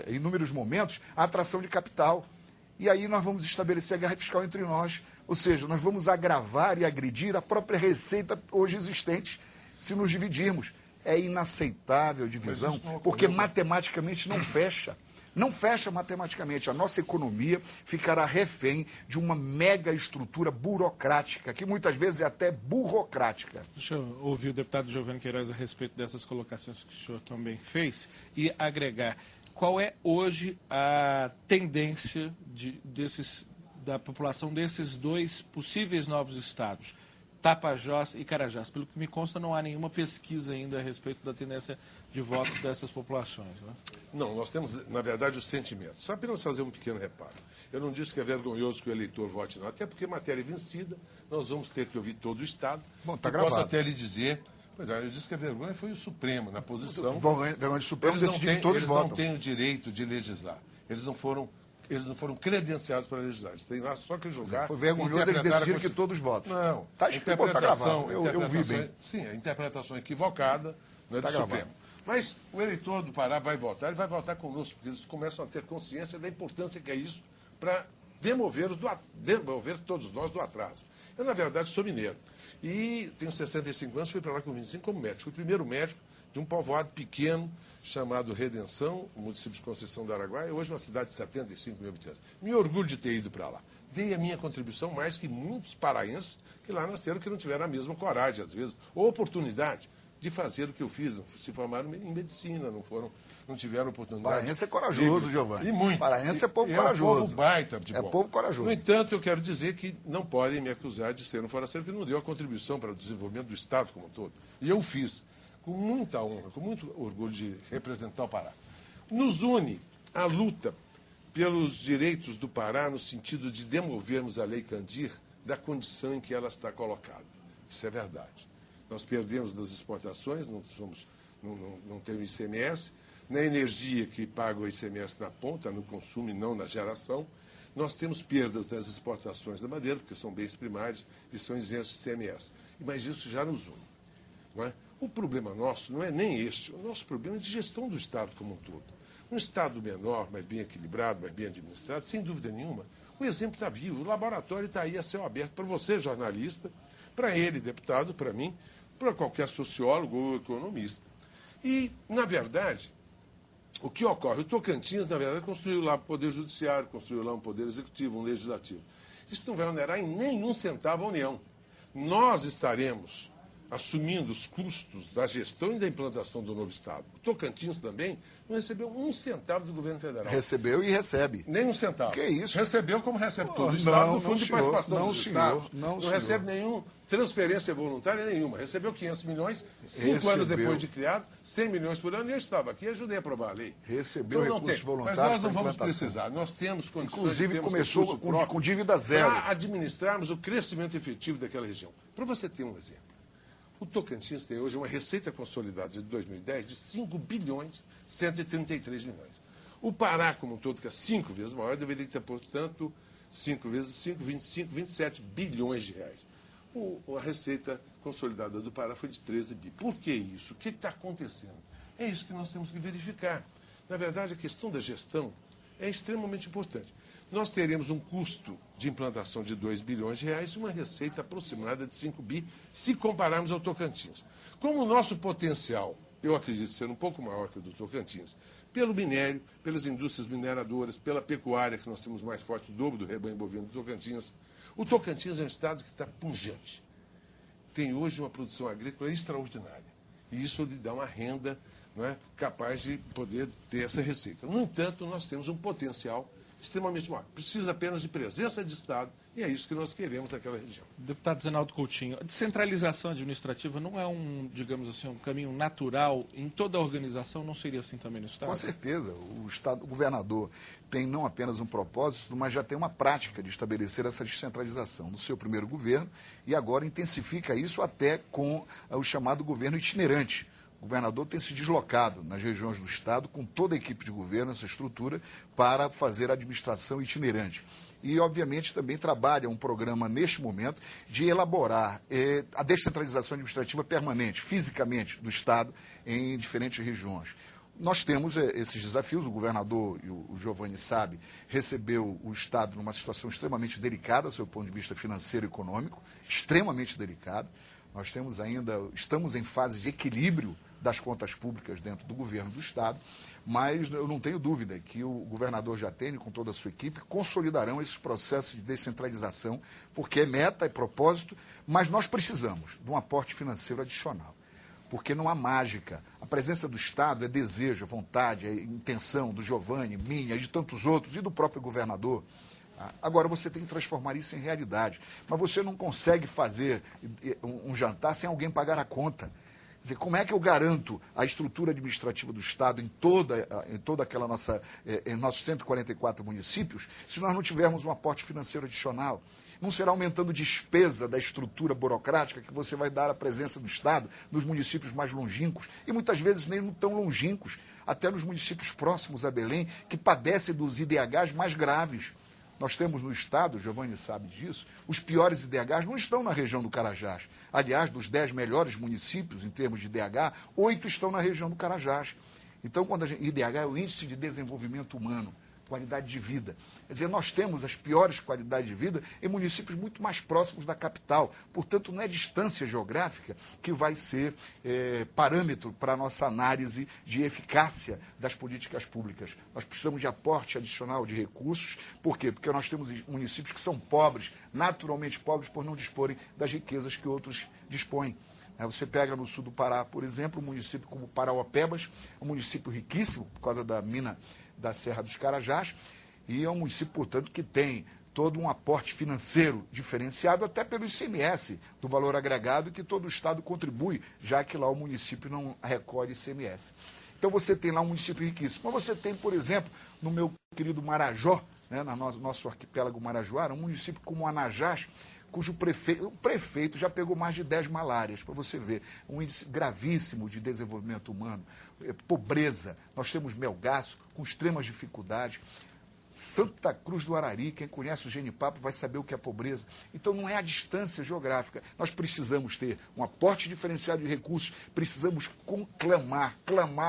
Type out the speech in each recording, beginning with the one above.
em inúmeros momentos, a atração de capital. E aí nós vamos estabelecer a guerra fiscal entre nós. Ou seja, nós vamos agravar e agredir a própria receita hoje existente se nos dividirmos. É inaceitável a divisão, porque matematicamente não fecha. Não fecha matematicamente. A nossa economia ficará refém de uma mega estrutura burocrática, que muitas vezes é até burocrática. Deixa eu ouvir o deputado Giovanni Queiroz a respeito dessas colocações que o senhor também fez e agregar. Qual é hoje a tendência da população desses dois possíveis novos estados, Tapajós e Carajás? Pelo que me consta, não há nenhuma pesquisa ainda a respeito da tendência de voto dessas populações, né? Não, nós temos, na verdade, os sentimentos. Só apenas fazer um pequeno reparo. Eu não disse que é vergonhoso que o eleitor vote não, até porque matéria vencida, nós vamos ter que ouvir todo o Estado. Bom, está gravado. Posso até lhe dizer, pois é, eu disse que a vergonha foi o Supremo, na posição. O Supremo decidiu que todos votam. Eles não têm o direito de legislar. Eles não foram credenciados para legislar. Eles têm lá só que julgar. Foi vergonhoso eles decidirem que todos votam. Não. Está gravado. Eu vi bem. Sim, a interpretação equivocada não é do Supremo. Mas o eleitor do Pará vai votar, ele vai votar conosco, porque eles começam a ter consciência da importância que é isso para demover todos nós do atraso. Eu, na verdade, sou mineiro. E tenho 65 anos, fui para lá com 25 como médico. Fui o primeiro médico de um povoado pequeno chamado Redenção, o município de Conceição do Araguaia, hoje uma cidade de 75 mil habitantes. Me orgulho de ter ido para lá. Dei a minha contribuição mais que muitos paraenses que lá nasceram, que não tiveram a mesma coragem, às vezes, ou oportunidade de fazer o que eu fiz. Se formaram em medicina, não tiveram oportunidade. Paraense é corajoso, Giovanni. E muito. Paraense é povo corajoso. É povo baita de bom. É povo corajoso. No entanto, eu quero dizer que não podem me acusar de ser um forasteiro que não deu a contribuição para o desenvolvimento do Estado como um todo. E eu fiz, com muita honra, com muito orgulho de representar o Pará. Nos une a luta pelos direitos do Pará no sentido de demovermos a Lei Candir da condição em que ela está colocada. Isso é verdade. Nós perdemos nas exportações, não tem o ICMS, na energia que paga o ICMS na ponta, no consumo e não na geração. Nós temos perdas nas exportações da madeira, porque são bens primários e são isentos de ICMS. Mas isso já nos une. Não é? O problema nosso não é nem este, o nosso problema é de gestão do Estado como um todo. Um Estado menor, mais bem equilibrado, mais bem administrado, sem dúvida nenhuma, o exemplo está vivo, o laboratório está aí a céu aberto para você, jornalista, para ele, deputado, para mim, para qualquer sociólogo ou economista. E, na verdade, o que ocorre? O Tocantins, na verdade, construiu lá um poder judiciário, construiu lá um poder executivo, um legislativo. Isso não vai onerar em nenhum centavo a União. Nós estaremos assumindo os custos da gestão e da implantação do novo Estado. O Tocantins também não recebeu um centavo do governo federal. Recebeu e recebe. Nem um centavo. Que isso? Recebeu como recebe todo o Estado, no fundo de participação dos senhor, Estados. Não recebe nenhuma transferência voluntária nenhuma. Recebeu 500 milhões, 5 anos depois de criado, 100 milhões por ano, e eu estava aqui e ajudei a aprovar a lei. Recebeu então, recursos voluntários. Mas nós não vamos precisar. Nós temos condições. Inclusive, começou com dívida zero. Para administrarmos o crescimento efetivo daquela região. Para você ter um exemplo. O Tocantins tem hoje uma receita consolidada de 2010 de 5 bilhões 133 milhões. O Pará, como um todo, que é 5 vezes maior, deveria ter, portanto, 5 vezes 5, 25, 27 bilhões de reais. A receita consolidada do Pará foi de 13 bi. Por que isso? O que está acontecendo? É isso que nós temos que verificar. Na verdade, a questão da gestão é extremamente importante. Nós teremos um custo de implantação de 2 bilhões de reais e uma receita aproximada de 5 bi, se compararmos ao Tocantins. Como o nosso potencial, eu acredito ser um pouco maior que o do Tocantins, pelo minério, pelas indústrias mineradoras, pela pecuária, que nós temos mais forte, o dobro do rebanho bovino do Tocantins. O Tocantins é um estado que está pujante. Tem hoje uma produção agrícola extraordinária. E isso lhe dá uma renda, não é, capaz de poder ter essa receita. No entanto, nós temos um potencial extremamente maior. Precisa apenas de presença de Estado e é isso que nós queremos naquela região. Deputado Zenaldo Coutinho, a descentralização administrativa não é um, digamos assim, um caminho natural em toda a organização? Não seria assim também no Estado? Com certeza. O governador tem não apenas um propósito, mas já tem uma prática de estabelecer essa descentralização no seu primeiro governo e agora intensifica isso até com o chamado governo itinerante. O governador tem se deslocado nas regiões do Estado, com toda a equipe de governo, essa estrutura, para fazer a administração itinerante. E, obviamente, também trabalha um programa, neste momento, de elaborar a descentralização administrativa permanente, fisicamente, do Estado em diferentes regiões. nós temos esses desafios, o governador, e o Giovanni sabe, recebeu o Estado numa situação extremamente delicada, do seu ponto de vista financeiro e econômico, extremamente delicada. Nós estamos em fase de equilíbrio das contas públicas dentro do governo do Estado, mas eu não tenho dúvida que o governador Jatene, com toda a sua equipe, consolidarão esses processos de descentralização, porque é meta, é propósito, mas nós precisamos de um aporte financeiro adicional. Porque não há mágica. A presença do Estado é desejo, é vontade, é intenção do Giovanni, minha, de tantos outros, e do próprio governador. Agora, você tem que transformar isso em realidade. Mas você não consegue fazer um jantar sem alguém pagar a conta. Quer dizer, como é que eu garanto a estrutura administrativa do Estado em toda aquela em nossos 144 municípios, se nós não tivermos um aporte financeiro adicional? Não será aumentando despesa da estrutura burocrática que você vai dar a presença do Estado nos municípios mais longínquos, e muitas vezes nem tão longínquos, até nos municípios próximos a Belém, que padecem dos IDHs mais graves. Nós temos no Estado, o Giovanni sabe disso, os piores IDHs não estão na região do Carajás. Aliás, dos 10 melhores municípios em termos de IDH, 8 estão na região do Carajás. Então, IDH é o Índice de Desenvolvimento Humano, qualidade de vida. Quer dizer, nós temos as piores qualidades de vida em municípios muito mais próximos da capital. Portanto, não é distância geográfica que vai ser parâmetro para a nossa análise de eficácia das políticas públicas. Nós precisamos de aporte adicional de recursos. Por quê? Porque nós temos municípios que são pobres, naturalmente pobres, por não disporem das riquezas que outros dispõem. Você pega no sul do Pará, por exemplo, um município como Parauapebas, um município riquíssimo por causa da mina da Serra dos Carajás, e é um município, portanto, que tem todo um aporte financeiro diferenciado, até pelo ICMS, do valor agregado, que todo o Estado contribui, já que lá o município não recolhe ICMS. Então você tem lá um município riquíssimo. Mas você tem, por exemplo, no meu querido Marajó, né, no nosso arquipélago Marajoara, um município como Anajás, cujo prefeito já pegou mais de 10 malárias, para você ver. Um índice gravíssimo de desenvolvimento humano, pobreza. Nós temos Melgaço com extremas dificuldades. Santa Cruz do Arari, quem conhece o Genipapo vai saber o que é pobreza. Então não é a distância geográfica. Nós precisamos ter um aporte diferenciado de recursos, precisamos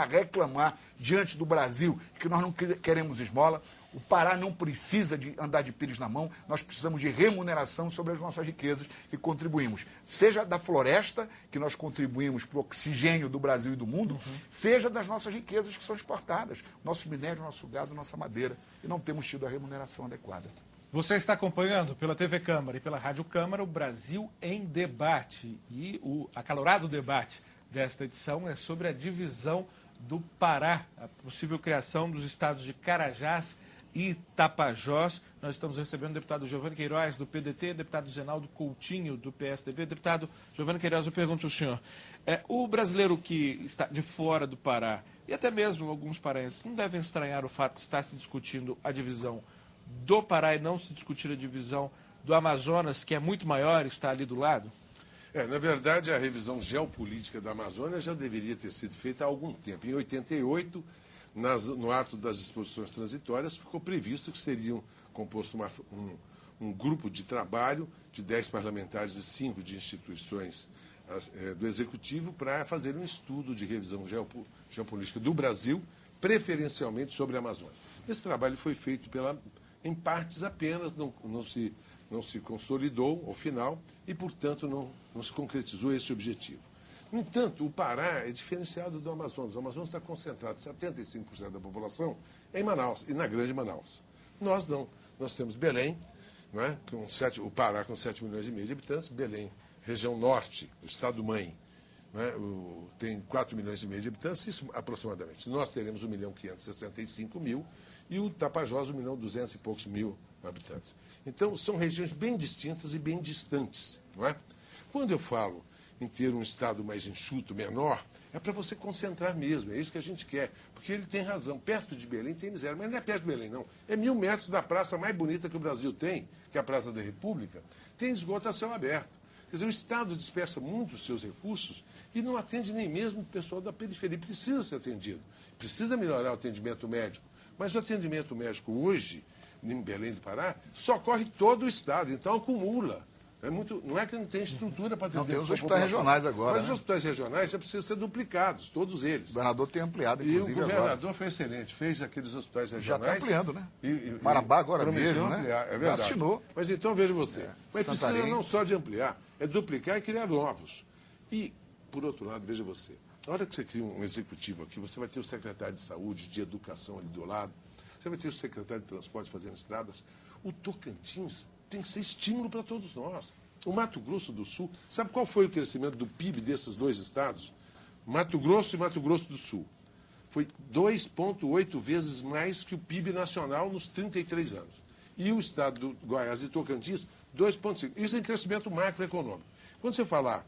reclamar diante do Brasil que nós não queremos esmola. O Pará não precisa de andar de pires na mão, nós precisamos de remuneração sobre as nossas riquezas que contribuímos. Seja da floresta, que nós contribuímos para o oxigênio do Brasil e do mundo, seja das nossas riquezas que são exportadas, nosso minério, nosso gado, nossa madeira. E não temos tido a remuneração adequada. Você está acompanhando pela TV Câmara e pela Rádio Câmara o Brasil em Debate. E o acalorado debate desta edição é sobre a divisão do Pará, a possível criação dos estados de Carajás e Tapajós. Nós estamos recebendo o deputado Giovanni Queiroz, do PDT, deputado Zenaldo Coutinho, do PSDB. Deputado Giovanni Queiroz, eu pergunto ao senhor, o brasileiro que está de fora do Pará, e até mesmo alguns paraenses, não devem estranhar o fato de estar se discutindo a divisão do Pará e não se discutir a divisão do Amazonas, que é muito maior e está ali do lado? Na verdade, a revisão geopolítica da Amazônia já deveria ter sido feita há algum tempo. Em 88, no ato das disposições transitórias, ficou previsto que seriam composto um grupo de trabalho de 10 parlamentares e 5 de instituições do Executivo para fazer um estudo de revisão geopolítica do Brasil, preferencialmente sobre a Amazônia. Esse trabalho foi feito em partes apenas, não se consolidou ao final e, portanto, não se concretizou esse objetivo. No entanto, o Pará é diferenciado do Amazonas. O Amazonas está concentrado 75% da população em Manaus e na Grande Manaus. Nós não. Nós temos Belém, não é? O Pará com 7 milhões e meio de habitantes, Belém, região norte, o estado-mãe, não é? Tem 4 milhões e meio de habitantes, isso aproximadamente. Nós teremos 1.565.000 e o Tapajós 1.200.000 e poucos mil habitantes. Então, são regiões bem distintas e bem distantes, não é? Quando eu falo em ter um estado mais enxuto, menor, é para você concentrar mesmo, é isso que a gente quer, porque ele tem razão, perto de Belém tem miséria, mas não é perto de Belém, não, é 1.000 metros da praça mais bonita que o Brasil tem, que é a Praça da República, tem esgoto a céu aberto. Quer dizer, o Estado dispersa muito os seus recursos e não atende nem mesmo o pessoal da periferia, precisa ser atendido, precisa melhorar o atendimento médico, mas o atendimento médico hoje, em Belém do Pará, socorre todo o Estado, então acumula. Não é que não tem estrutura para atender. Não, tem os a hospitais população. regionais agora. Mas né? os hospitais regionais precisam ser duplicados, todos eles. O governador tem ampliado, E inclusive, o governador agora. foi excelente, fez aqueles hospitais Já regionais. está ampliando, né? E Marabá agora prometeu mesmo, ampliar, né? é verdade. Já assinou. Mas então, veja você. Mas precisa Santarém. não só de ampliar, é duplicar e criar novos. E, por outro lado, veja você. Na hora que você cria um executivo aqui, você vai ter o secretário de saúde, de educação ali do lado, você vai ter o secretário de transporte fazendo estradas. O Tocantins tem que ser estímulo para todos nós. O Mato Grosso do Sul, sabe qual foi o crescimento do PIB desses dois estados? Mato Grosso e Mato Grosso do Sul. Foi 2,8 vezes mais que o PIB nacional nos 33 anos. E o estado do Goiás e Tocantins, 2,5. Isso é em crescimento macroeconômico. Quando você falar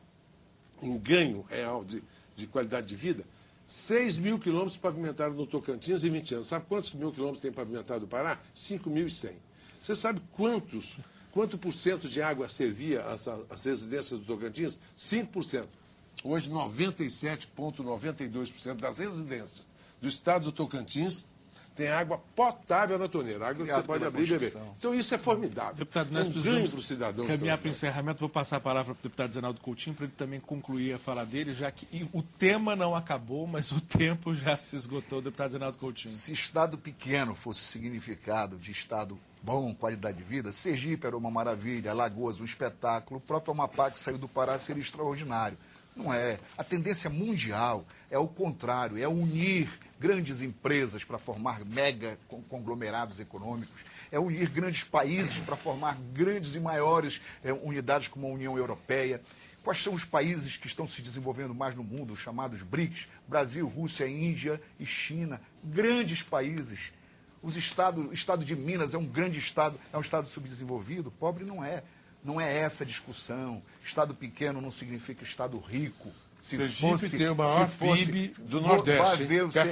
em ganho real de qualidade de vida, 6 mil quilômetros pavimentaram no Tocantins em 20 anos. Sabe quantos mil quilômetros tem pavimentado no Pará? 5.100. Você sabe quanto por cento de água servia as residências do Tocantins? 5%. Hoje, 97,92% das residências do estado do Tocantins tem água potável na torneira, água que você pode abrir e beber. Então, isso é formidável. Deputado, nós ganho precisamos para o cidadão. caminhar para o encerramento. Vou passar a palavra para o deputado Zenaldo Coutinho para ele também concluir a fala dele, já que o tema não acabou, mas o tempo já se esgotou. Deputado Zenaldo Coutinho. Se estado pequeno fosse significado de estado bom, qualidade de vida, Sergipe era uma maravilha, Alagoas um espetáculo, o próprio Amapá que saiu do Pará seria extraordinário. Não é. A tendência mundial é o contrário, é unir grandes empresas para formar mega conglomerados econômicos, é unir grandes países para formar grandes e maiores unidades como a União Europeia. Quais são os países que estão se desenvolvendo mais no mundo, os chamados BRICS? Brasil, Rússia, Índia e China. Grandes países. O estado de Minas é um grande estado, é um estado subdesenvolvido? Pobre não é. Não é essa a discussão. Estado pequeno não significa estado rico. Sergipe tem o maior PIB do Nordeste.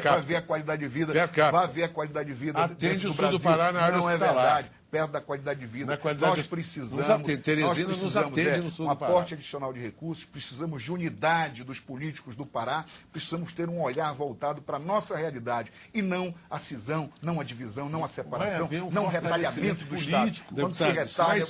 Vai ver a qualidade de vida. Vai ver a qualidade de vida. Atende o sul Brasil. do Pará na área não hospitalar. É verdade. Perto da qualidade de vida. Nós precisamos. Teresina nos atende no sul do Pará. Um aporte adicional de recursos. Precisamos de unidade dos políticos do Pará. Precisamos ter um olhar voltado para a nossa realidade. E não a cisão, não a divisão, não a separação, não o retalhamento do Estado. Quando se retalha,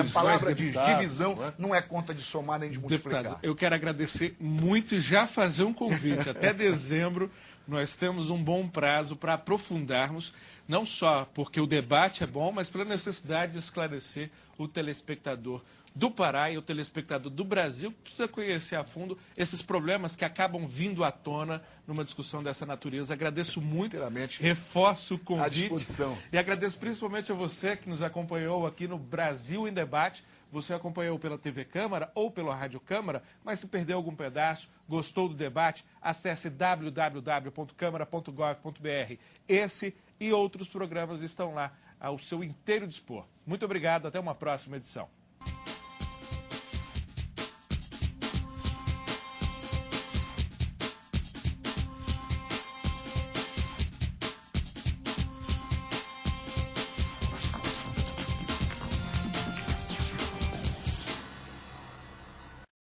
a palavra diz divisão, não é conta de somar nem de multiplicar. Deputados, eu quero agradecer muito e já fazer um convite. Até dezembro nós temos um bom prazo para aprofundarmos, não só porque o debate é bom, mas pela necessidade de esclarecer o telespectador do Pará e o telespectador do Brasil, que precisa conhecer a fundo esses problemas que acabam vindo à tona numa discussão dessa natureza. Agradeço muito, reforço o convite. À disposição. E agradeço principalmente a você que nos acompanhou aqui no Brasil em Debate. Você acompanhou pela TV Câmara ou pela Rádio Câmara, mas se perdeu algum pedaço, gostou do debate, acesse www.câmara.gov.br. Esse e outros programas estão lá ao seu inteiro dispor. Muito obrigado, até uma próxima edição.